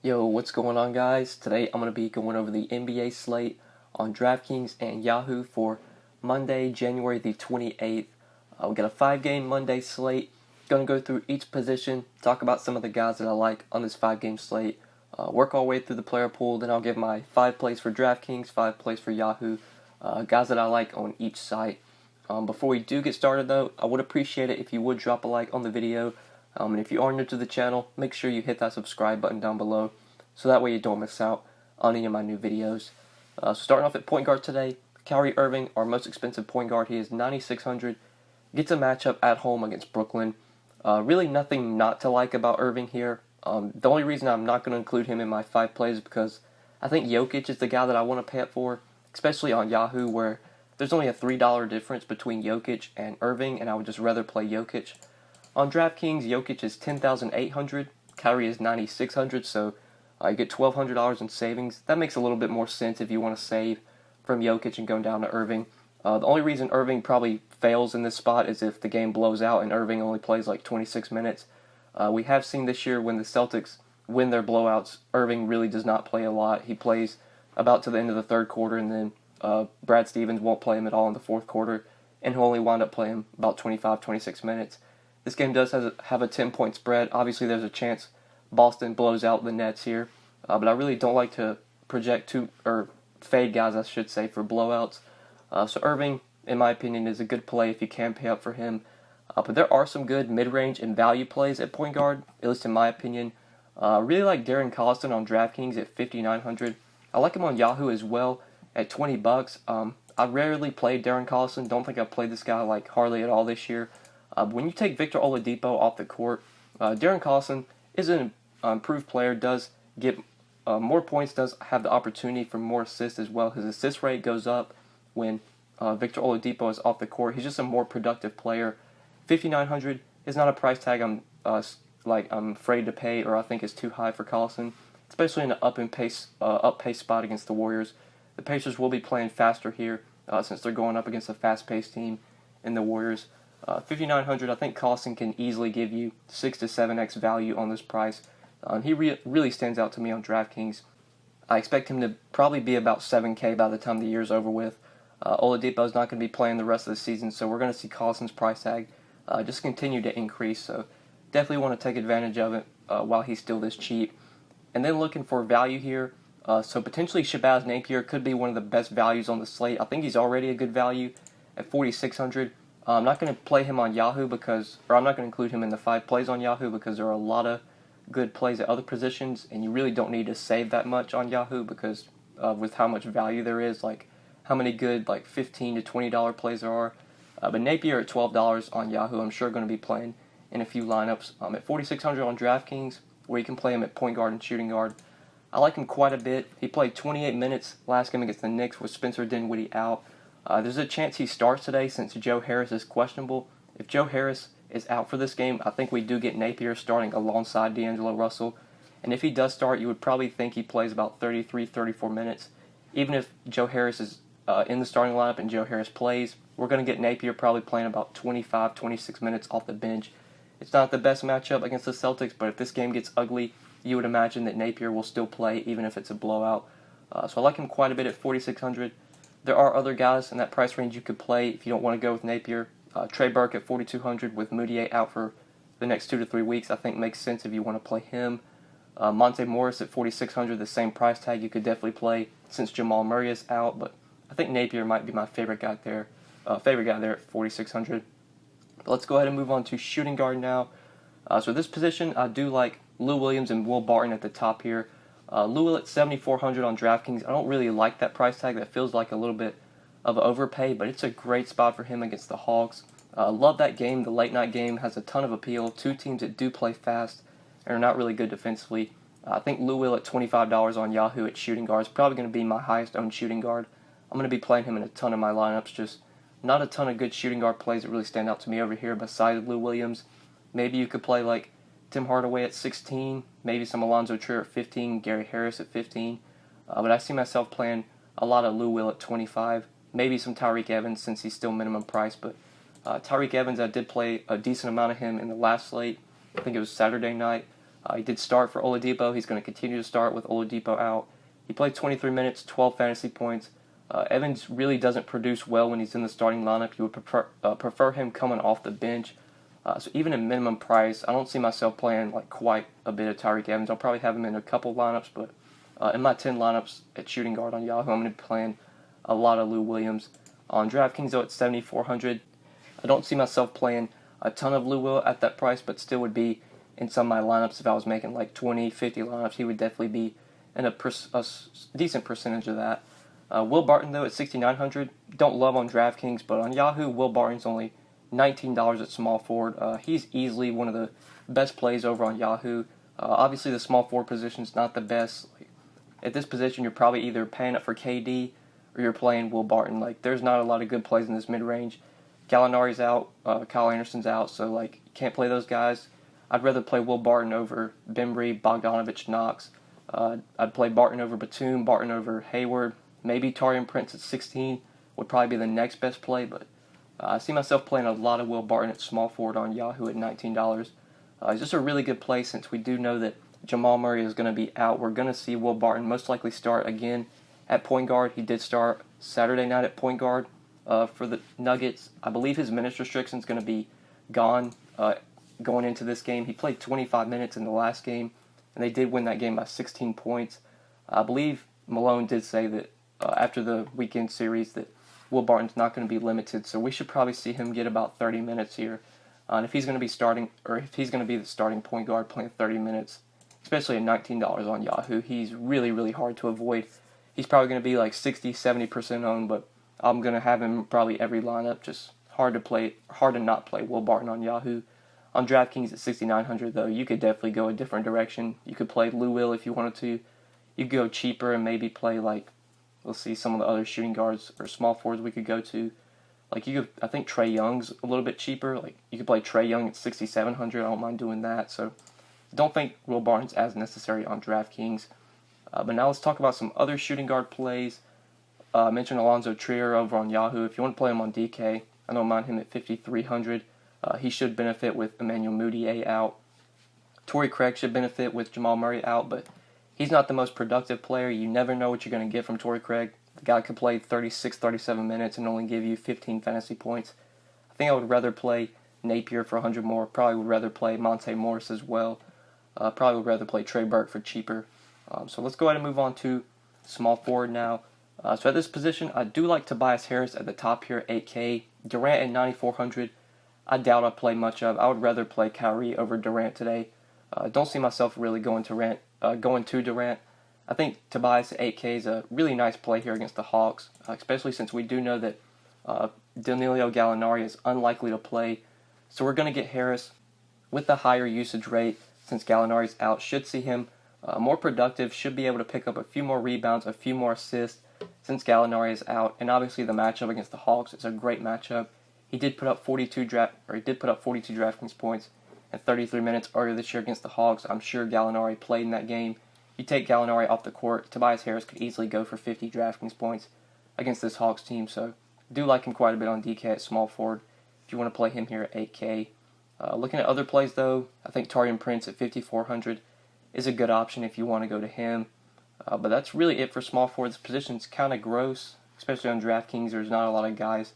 Yo, what's going on, guys? Today I'm going to be going over the NBA slate on DraftKings and Yahoo for Monday, January the 28th. We got a 5-game Monday slate. Going to go through each position, talk about some of the guys that I like on this 5-game slate, work all the way through the player pool, then I'll give my 5 plays for DraftKings, 5 plays for Yahoo, guys that I like on each site. Before we do get started, though, I would appreciate it if you would drop a like on the video. And if you are new to the channel, make sure you hit that subscribe button down below, so that way you don't miss out on any of my new videos. So starting off at point guard today, Kyrie Irving, our most expensive point guard. He is 9,600. Gets a matchup at home against Brooklyn. Really nothing not to like about Irving here. The only reason I'm not going to include him in my 5 plays is because I think Jokic is the guy that I want to pay up for, especially on Yahoo, where there's only a $3 difference between Jokic and Irving, and I would just rather play Jokic. On DraftKings, Jokic is 10,800, Kyrie is 9,600, so you get $1,200 in savings. That makes a little bit more sense if you want to save from Jokic and going down to Irving. The only reason Irving probably fails in this spot is if the game blows out and Irving only plays like 26 minutes. We have seen this year when the Celtics win their blowouts, Irving really does not play a lot. He plays about to the end of the third quarter, and then Brad Stevens won't play him at all in the fourth quarter, and he'll only wind up playing about 25, 26 minutes. This game does have a 10-point spread. Obviously, there's a chance Boston blows out the Nets here, but I really don't like to fade guys, I should say, for blowouts. So Irving, in my opinion, is a good play if you can pay up for him. But there are some good mid-range and value plays at point guard, at least in my opinion. I really like Darren Collison on DraftKings at 5,900. I like him on Yahoo as well at $20. I rarely play Darren Collison. Don't think I've played this guy like hardly at all this year. When you take Victor Oladipo off the court, Darren Collison is an improved player, does get more points, does have the opportunity for more assists as well. His assist rate goes up when Victor Oladipo is off the court. He's just a more productive player. 5,900 is not a price tag I'm afraid to pay, or I think is too high for Collison, especially in an up-pace spot against the Warriors. The Pacers will be playing faster here since they're going up against a fast-paced team in the Warriors. 5,900, I think Collison can easily give you 6 to 7x value on this price. He really stands out to me on DraftKings. I expect him to probably be about 7K by the time the year's over with. Oladipo is not going to be playing the rest of the season, so we're going to see Collison's price tag just continue to increase. So definitely want to take advantage of it while he's still this cheap. And then looking for value here, so potentially Shabazz Napier could be one of the best values on the slate. I think he's already a good value at 4,600. I'm not going to play him on Yahoo I'm not going to include him in the 5 plays on Yahoo because there are a lot of good plays at other positions, and you really don't need to save that much on Yahoo because with how much value there is, like how many good like $15 to $20 plays there are. But Napier at $12 on Yahoo, I'm sure going to be playing in a few lineups. At 4,600 on DraftKings, where you can play him at point guard and shooting guard. I like him quite a bit. He played 28 minutes last game against the Knicks with Spencer Dinwiddie out. There's a chance he starts today since Joe Harris is questionable. If Joe Harris is out for this game, I think we do get Napier starting alongside D'Angelo Russell. And if he does start, you would probably think he plays about 33, 34 minutes. Even if Joe Harris is in the starting lineup and Joe Harris plays, we're going to get Napier probably playing about 25, 26 minutes off the bench. It's not the best matchup against the Celtics, but if this game gets ugly, you would imagine that Napier will still play even if it's a blowout. So I like him quite a bit at 4,600. There are other guys in that price range you could play if you don't want to go with Napier. Trey Burke at 4,200 with Moutier out for the next 2 to 3 weeks, I think makes sense if you want to play him. Monte Morris at 4,600, the same price tag you could definitely play since Jamal Murray is out, but I think Napier might be my favorite guy there at 4,600. But let's go ahead and move on to shooting guard now. So this position, I do like Lou Williams and Will Barton at the top here. Lou at 7,400 on DraftKings. I don't really like that price tag. That feels like a little bit of an overpay, but it's a great spot for him against the Hawks. Love that game. The late night game has a ton of appeal. 2 teams that do play fast and are not really good defensively. I think Lou Will at $25 on Yahoo at shooting guard is probably going to be my highest owned shooting guard. I'm going to be playing him in a ton of my lineups. Just not a ton of good shooting guard plays that really stand out to me over here besides Lou Williams. Maybe you could play like Tim Hardaway at 16, maybe some Alonzo Trier at 15, Gary Harris at 15. But I see myself playing a lot of Lou Will at 25, maybe some Tyreke Evans since he's still minimum price. But Tyreke Evans, I did play a decent amount of him in the last slate. I think it was Saturday night. He did start for Oladipo. He's going to continue to start with Oladipo out. He played 23 minutes, 12 fantasy points. Evans really doesn't produce well when he's in the starting lineup. You would prefer him coming off the bench. So even at minimum price, I don't see myself playing like quite a bit of Tyreke Evans. I'll probably have him in a couple lineups, but in my 10 lineups at shooting guard on Yahoo, I'm going to be playing a lot of Lou Williams. On DraftKings, though, at 7,400, I don't see myself playing a ton of Lou Will at that price, but still would be in some of my lineups. If I was making like 20, 50 lineups, he would definitely be in a decent percentage of that. Will Barton, though, at 6,900, don't love on DraftKings, but on Yahoo, Will Barton's only $19 at small forward. He's easily one of the best plays over on Yahoo. Obviously, the small forward position is not the best. At this position, you're probably either paying up for KD or you're playing Will Barton. There's not a lot of good plays in this mid-range. Gallinari's out, Kyle Anderson's out, so you can't play those guys. I'd rather play Will Barton over Bembry, Bogdanovich, Knox. I'd play Barton over Batum, Barton over Hayward. Maybe Taurean Prince at 16 would probably be the next best play, but I see myself playing a lot of Will Barton at small forward on Yahoo at $19. It's just a really good play since we do know that Jamal Murray is going to be out. We're going to see Will Barton most likely start again at point guard. He did start Saturday night at point guard for the Nuggets. I believe his minutes restriction is going to be gone going into this game. He played 25 minutes in the last game, and they did win that game by 16 points. I believe Malone did say that after the weekend series that Will Barton's not going to be limited, so we should probably see him get about 30 minutes here. And if he's going to be starting, or if he's going to be the starting point guard playing 30 minutes, especially at $19 on Yahoo, he's really, really hard to avoid. He's probably going to be like 60, 70% owned, but I'm going to have him probably every lineup. Just hard to not play Will Barton on Yahoo. On DraftKings at 6,900, though, you could definitely go a different direction. You could play Lou Will if you wanted to. You could go cheaper and maybe play let's see, some of the other shooting guards or small forwards we could go to. I think Trae Young's a little bit cheaper. You could play Trae Young at 6,700. I don't mind doing that. So don't think Will Barton's as necessary on DraftKings. But now let's talk about some other shooting guard plays. I mentioned Alonzo Trier over on Yahoo. If you want to play him on DK, I don't mind him at 5,300. He should benefit with Emmanuel Mudiay out. Torrey Craig should benefit with Jamal Murray out, but he's not the most productive player. You never know what you're going to get from Torrey Craig. The guy could play 36, 37 minutes and only give you 15 fantasy points. I think I would rather play Napier for 100 more. Probably would rather play Monte Morris as well. Probably would rather play Trey Burke for cheaper. So let's go ahead and move on to small forward now. So at this position, I do like Tobias Harris at the top here, 8K. Durant at 9,400. I doubt I'll play much of. I would rather play Kyrie over Durant today. Don't see myself really going to Durant. I think Tobias at 8K is a really nice play here against the Hawks, especially since we do know that Danilo Gallinari is unlikely to play. So we're going to get Harris with the higher usage rate since Gallinari's out. Should see him more productive, should be able to pick up a few more rebounds, a few more assists since Gallinari is out. And obviously the matchup against the Hawks is a great matchup. He did put up 42 DraftKings points in 33 minutes earlier this year against the Hawks. I'm sure Gallinari played in that game. You take Gallinari off the court, Tobias Harris could easily go for 50 DraftKings points against this Hawks team. So do like him quite a bit on DK at small forward if you want to play him here at 8K. Looking at other plays though, I think Taurean Prince at 5,400 is a good option if you want to go to him. But that's really it for small forward. This position's kind of gross, especially on DraftKings. There's not a lot of guys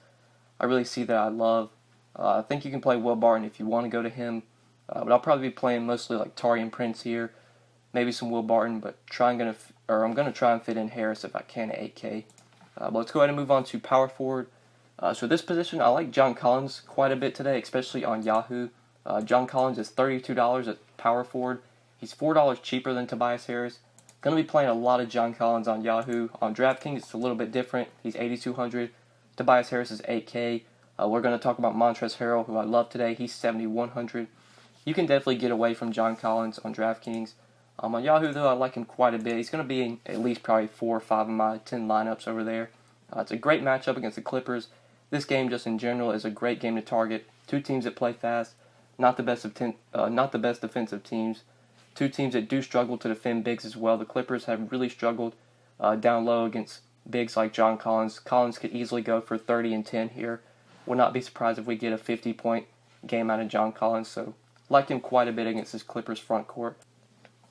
I really see that I love. I think you can play Will Barton if you want to go to him. But I'll probably be playing mostly Taurean Prince here, maybe some Will Barton, but I'm going to try and fit in Harris if I can at 8K. But let's go ahead and move on to power forward. So this position, I like John Collins quite a bit today, especially on Yahoo. John Collins is $32 at power forward. He's $4 cheaper than Tobias Harris. Going to be playing a lot of John Collins on Yahoo. On DraftKings, it's a little bit different. He's $8,200. Tobias Harris is $8K. We're going to talk about Montrezl Harrell, who I love today. He's $7,100. You can definitely get away from John Collins on DraftKings. On Yahoo, though, I like him quite a bit. He's going to be in at least probably 4 or 5 of my 10 lineups over there. It's a great matchup against the Clippers. This game, just in general, is a great game to target. Two teams that play fast, not the best defensive teams. Two teams that do struggle to defend bigs as well. The Clippers have really struggled down low against bigs like John Collins. Collins could easily go for 30 and 10 here. Would not be surprised if we get a 50-point game out of John Collins. So, liked him quite a bit against this Clippers front court.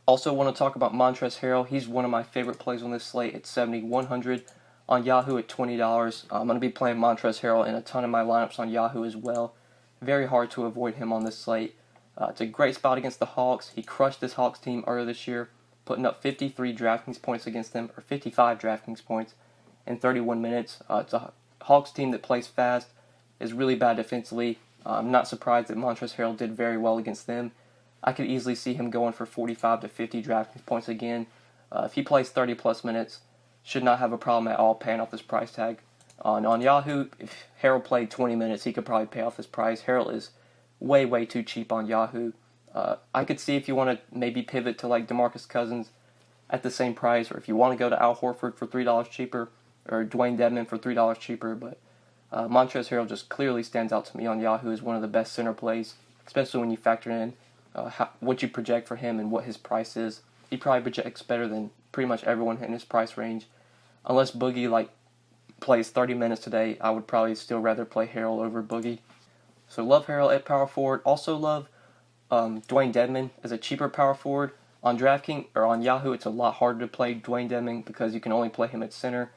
Also want to talk about Montrezl Harrell. He's one of my favorite plays on this slate at 7,100 on Yahoo at $20. I'm going to be playing Montrezl Harrell in a ton of my lineups on Yahoo as well. Very hard to avoid him on this slate. It's a great spot against the Hawks. He crushed this Hawks team earlier this year, putting up 53 DraftKings points against them, or 55 DraftKings points in 31 minutes. It's a Hawks team that plays fast, is really bad defensively. I'm not surprised that Montrezl Harrell did very well against them. I could easily see him going for 45 to 50 DraftKings points again. If he plays 30 plus minutes, should not have a problem at all paying off this price tag. On Yahoo, if Harrell played 20 minutes, he could probably pay off this price. Harrell is way, way too cheap on Yahoo. I could see if you want to maybe pivot to like DeMarcus Cousins at the same price, or if you want to go to Al Horford for $3 cheaper, or Dewayne Dedmon for $3 cheaper, but Montrezl Harrell just clearly stands out to me on Yahoo as one of the best center plays, especially when you factor in what you project for him and what his price is. He probably projects better than pretty much everyone in his price range. Unless Boogie plays 30 minutes today, I would probably still rather play Harrell over Boogie. So love Harrell at power forward. Also love Dewayne Dedmon as a cheaper power forward. On DraftKings or on Yahoo, it's a lot harder to play Dewayne Dedmon because you can only play him at center.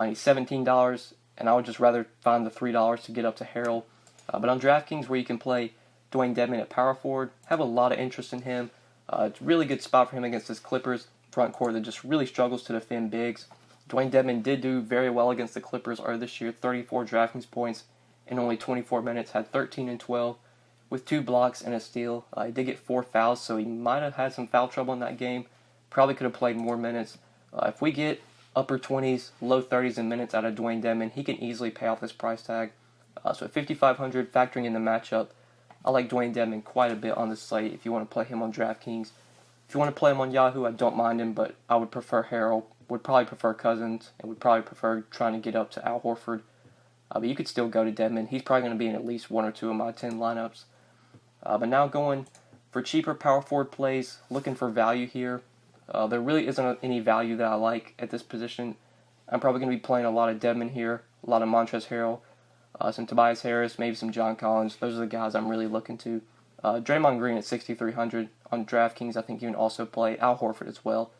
He's $17, and I would just rather find the $3 to get up to Harrell. But on DraftKings, where you can play Dewayne Dedmon at power forward, have a lot of interest in him. It's a really good spot for him against this Clippers front court that just really struggles to defend bigs. Dewayne Dedmon did do very well against the Clippers earlier this year, 34 DraftKings points in only 24 minutes, had 13 and 12 with 2 blocks and a steal. He did get 4 fouls, so he might have had some foul trouble in that game. Probably could have played more minutes. If we get upper 20s, low 30s in minutes out of Dewayne Dedmon, he can easily pay off this price tag. So at 5,500, factoring in the matchup, I like Dewayne Dedmon quite a bit on this slate if you want to play him on DraftKings. If you want to play him on Yahoo, I don't mind him, but I would prefer Harrell, would probably prefer Cousins, and would probably prefer trying to get up to Al Horford. But you could still go to Dedmon. He's probably going to be in at least 1 or 2 of my 10 lineups. But now going for cheaper power forward plays, looking for value here. There really isn't any value that I like at this position. I'm probably going to be playing a lot of Dedmon here, a lot of Montrezl Harrell, some Tobias Harris, maybe some John Collins. Those are the guys I'm really looking to. Draymond Green at 6,300 on DraftKings. I think you can also play Al Horford as well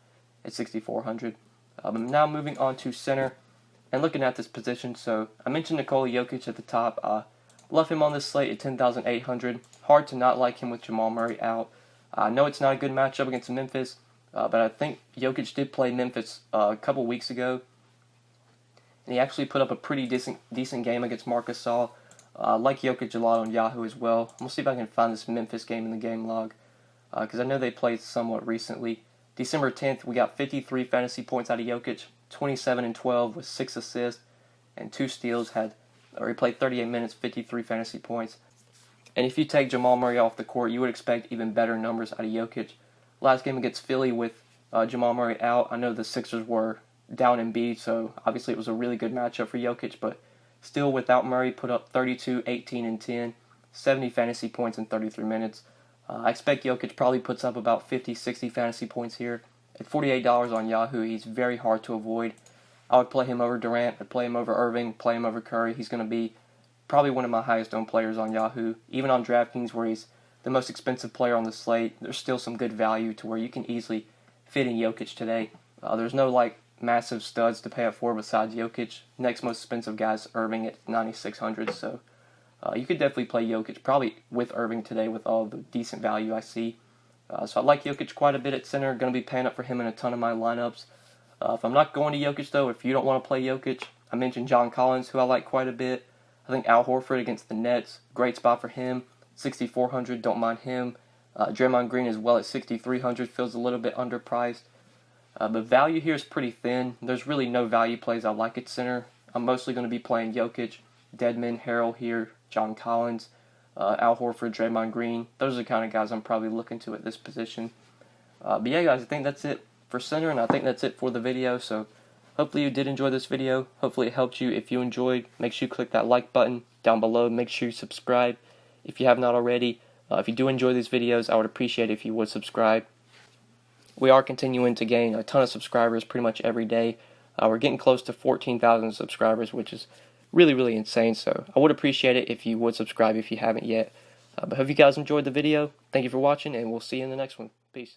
at 6,400. Now moving on to center and looking at this position. So I mentioned Nikola Jokic at the top. Love him on this slate at 10,800. Hard to not like him with Jamal Murray out. I know it's not a good matchup against Memphis, but I think Jokic did play Memphis a couple weeks ago, and he actually put up a pretty decent game against Marc Gasol. I like Jokic a lot on Yahoo as well. We'll see if I can find this Memphis game in the game log, because I know they played somewhat recently. December 10th, we got 53 fantasy points out of Jokic, 27 and 12 with 6 assists and 2 steals. He played 38 minutes, 53 fantasy points. And if you take Jamal Murray off the court, you would expect even better numbers out of Jokic. Last game against Philly with Jamal Murray out, I know the Sixers were down in B, so obviously it was a really good matchup for Jokic, but still without Murray, put up 32, 18, and 10, 70 fantasy points in 33 minutes. I expect Jokic probably puts up about 50, 60 fantasy points here. At $48 on Yahoo, he's very hard to avoid. I would play him over Durant, I'd play him over Irving, play him over Curry. He's going to be probably one of my highest owned players on Yahoo. Even on DraftKings, where he's the most expensive player on the slate, there's still some good value to where you can easily fit in Jokic today. There's no massive studs to pay up for besides Jokic. Next most expensive guy is Irving at 9,600, so you could definitely play Jokic, probably with Irving today with all the decent value I see. So I like Jokic quite a bit at center. Going to be paying up for him in a ton of my lineups. If I'm not going to Jokic, though, if you don't want to play Jokic, I mentioned John Collins, who I like quite a bit. I think Al Horford against the Nets, great spot for him. 6,400, don't mind him. Draymond Green as well at 6,300, feels a little bit underpriced. But value here is pretty thin. There's really no value plays I like at center. I'm mostly going to be playing Jokic, Dedmon, Harrell here, John Collins, Al Horford, Draymond Green. Those are the kind of guys I'm probably looking to at this position. But yeah, guys, I think that's it for center, and I think that's it for the video. So hopefully you did enjoy this video. Hopefully it helped you. If you enjoyed, make sure you click that like button down below. Make sure you subscribe if you have not already. If you do enjoy these videos, I would appreciate it if you would subscribe. We are continuing to gain a ton of subscribers pretty much every day. We're getting close to 14,000 subscribers, which is really, really insane. So I would appreciate it if you would subscribe if you haven't yet. But hope you guys enjoyed the video. Thank you for watching, and we'll see you in the next one. Peace.